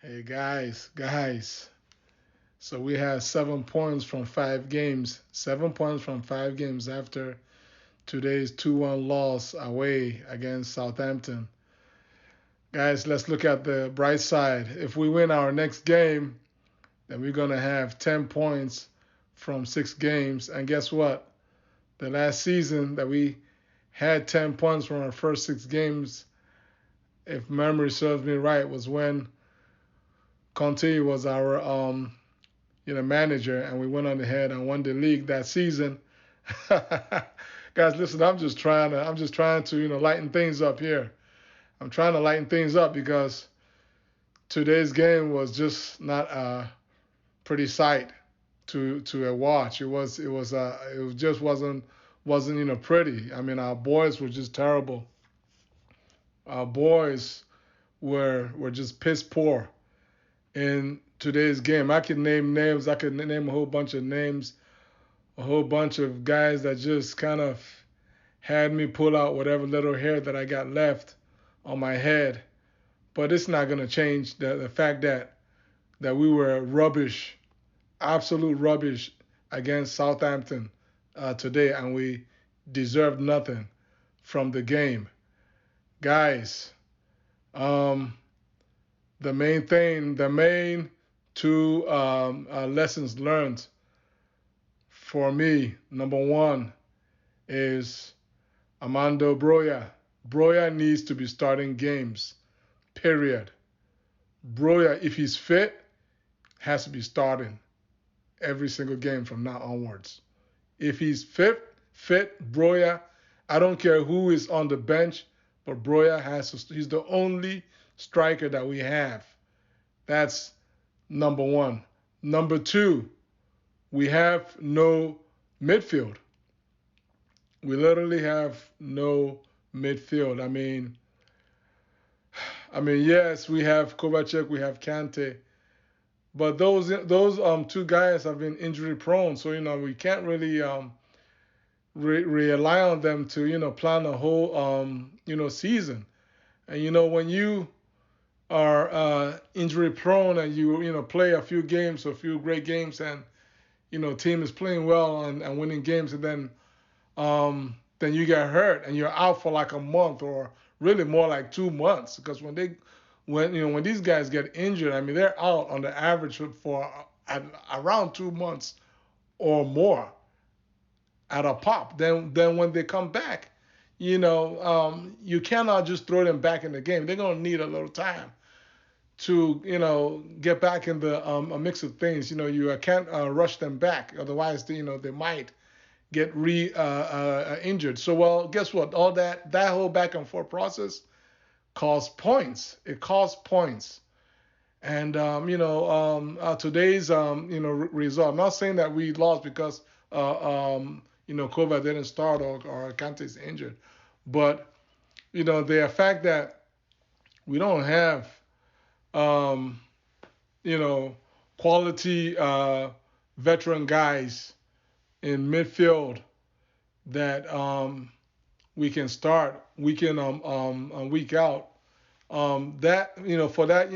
Hey guys. So we have 7 points from 5 games. 7 points from 5 games after today's 2-1 loss away against Southampton. Guys, let's look at the bright side. If we win our next game, then we're gonna have 10 points from 6 games. And guess what? The last season that we had 10 points from our first 6 games, if memory serves me right, was when Conte was our manager, and we went on ahead and won the league that season. Guys, listen, I'm just trying to lighten things up here. I'm trying to lighten things up because today's game was just not a pretty sight to watch. It just wasn't pretty. I mean, our boys were just terrible. Our boys were just piss poor in today's game. I could name names. I could name a whole bunch of names, a whole bunch of guys that just kind of had me pull out whatever little hair that I got left on my head. But it's not going to change the fact that we were rubbish, absolute rubbish against Southampton today, and we deserved nothing from the game. Guys, um, the main two lessons learned for me, number one is Armando Broya. Broya needs to be starting games, period. Broya, if he's fit, has to be starting every single game from now onwards. If he's fit, Broya, I don't care who is on the bench, but Broya has to. He's the only striker that we have. That's number one. Number two, we have no midfield. We literally have no midfield. I mean, yes, we have Kovacic, we have Kante, but those two guys have been injury prone, so we can't really rely on them to plan a whole season. And when you are injury prone and you play a few games, a few great games, and team is playing well and winning games, and then you get hurt and you're out for like a month or really more like 2 months, because when these guys get injured, I mean, they're out on the average for around 2 months or more at a pop. Then when they come back, you cannot just throw them back in the game. They're gonna need a little time to get back in the a mix of things. You can't rush them back, otherwise they might get re injured. So, well, guess what? All that whole back and forth process costs points. It costs points. And today's result. I'm not saying that we lost because Kova didn't start or Kante is injured, but the fact that we don't have um, quality veteran guys in midfield that we can start week in week out. That for that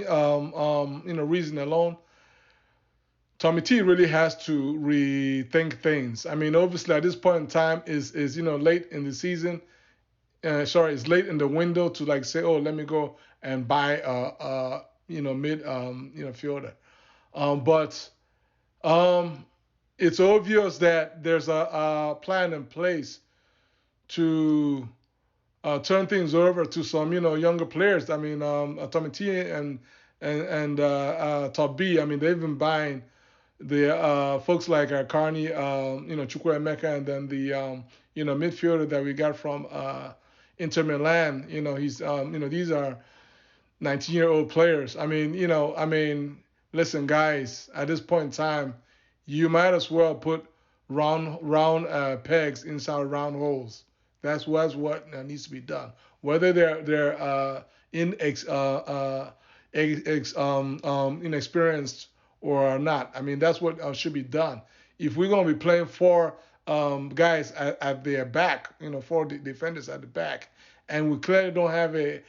reason alone, Tommy T really has to rethink things. I mean, obviously at this point in time is late in the season. It's late in the window to like say, oh, let me go and buy mid fielder. But it's obvious that there's a plan in place to turn things over to some younger players. I mean, Tommy T and Top B. I mean, they've been buying the folks like Carney, Chukwuemeka, and then the midfielder that we got from Inter Milan. These are 19-year-old players. Listen, guys, at this point in time, you might as well put round pegs inside round holes. That's what needs to be done. Whether they're inexperienced or not. I mean, that's what should be done. If we're going to be playing four guys at their back, four defenders at the back, and we clearly don't have a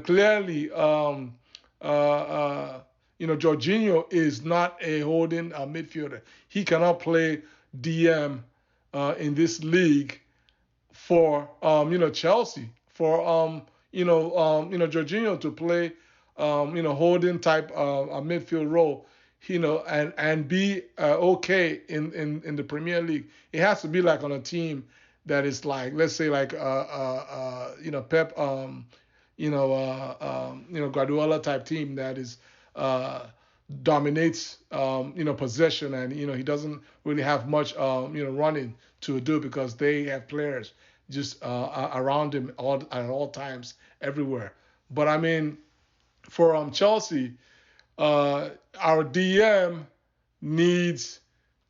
clearly Jorginho is not a holding midfielder. He cannot play DM in this league for Chelsea, for Jorginho to play holding type a midfield role, and be okay in the Premier League. It has to be like on a team that is like, let's say like Pep Guardiola type team that is uh dominates possession, and he doesn't really have much running to do because they have players just around him at all times everywhere. But I mean, for Chelsea, our DM needs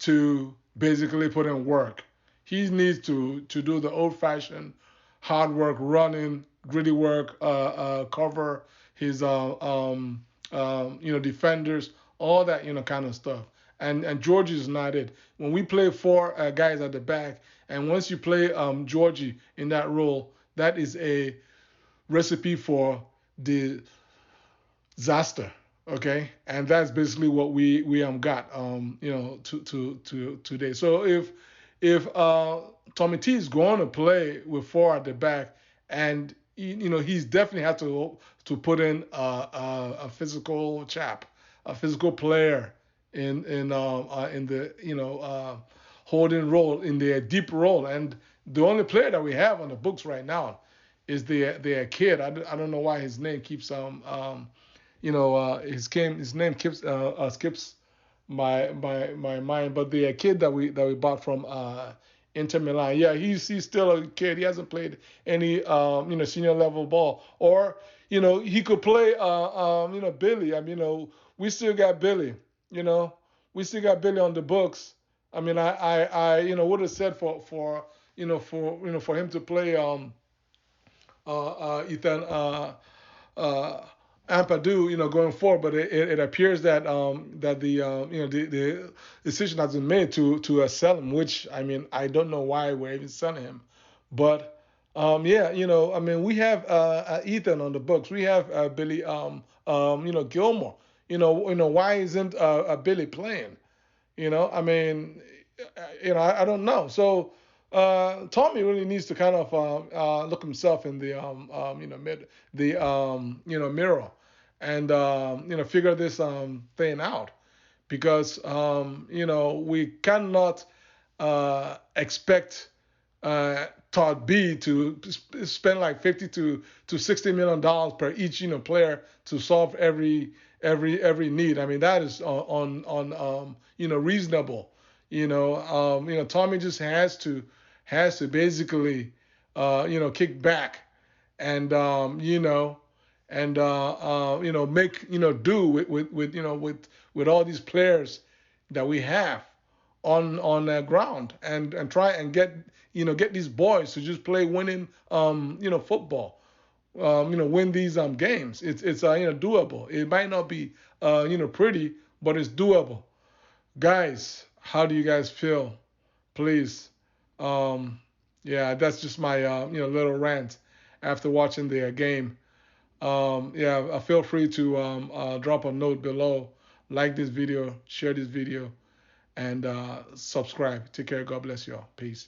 to basically put in work. He needs to do the old-fashioned hard work, running, gritty work, cover his defenders, all that kind of stuff. And Georgie is not it. When we play four guys at the back, and once you play Georgie in that role, that is a recipe for disaster. Okay, and that's basically what we got to today. So if Tommy T is going to play with four at the back, and he's definitely had to put in a physical chap, a physical player in the holding role, in the deep role. And the only player that we have on the books right now is the kid. I don't know why his name keeps his name keeps skips my mind, but the kid that we bought from Inter Milan, yeah, he's still a kid. He hasn't played any senior level ball, or he could play Billy. I mean, we still got Billy. You know, we still got Billy on the books. I mean, I would have said for him to play Ethan uh, Ampadu, going forward. But it appears that the decision has been made to sell him, which I mean I don't know why we're even selling him, but yeah, I mean we have Ethan on the books, we have Billy Gilmore. Why isn't Billy playing? I mean, I don't know. So Tommy really needs to kind of look himself in the mirror, and figure this thing out, because we cannot expect Todd B to spend like 50 to 60 million dollars per each player to solve every need. I mean, that is on reasonable. Tommy just has to basically kick back, and make do with all these players that we have on the ground, and try and get these boys to just play winning football, win these games. It's doable. It might not be pretty, but it's doable. Guys, how do you guys feel? Please, yeah, that's just my little rant after watching the game. Yeah, feel free to drop a note below, like this video, share this video, and subscribe. Take care. God bless y'all. Peace.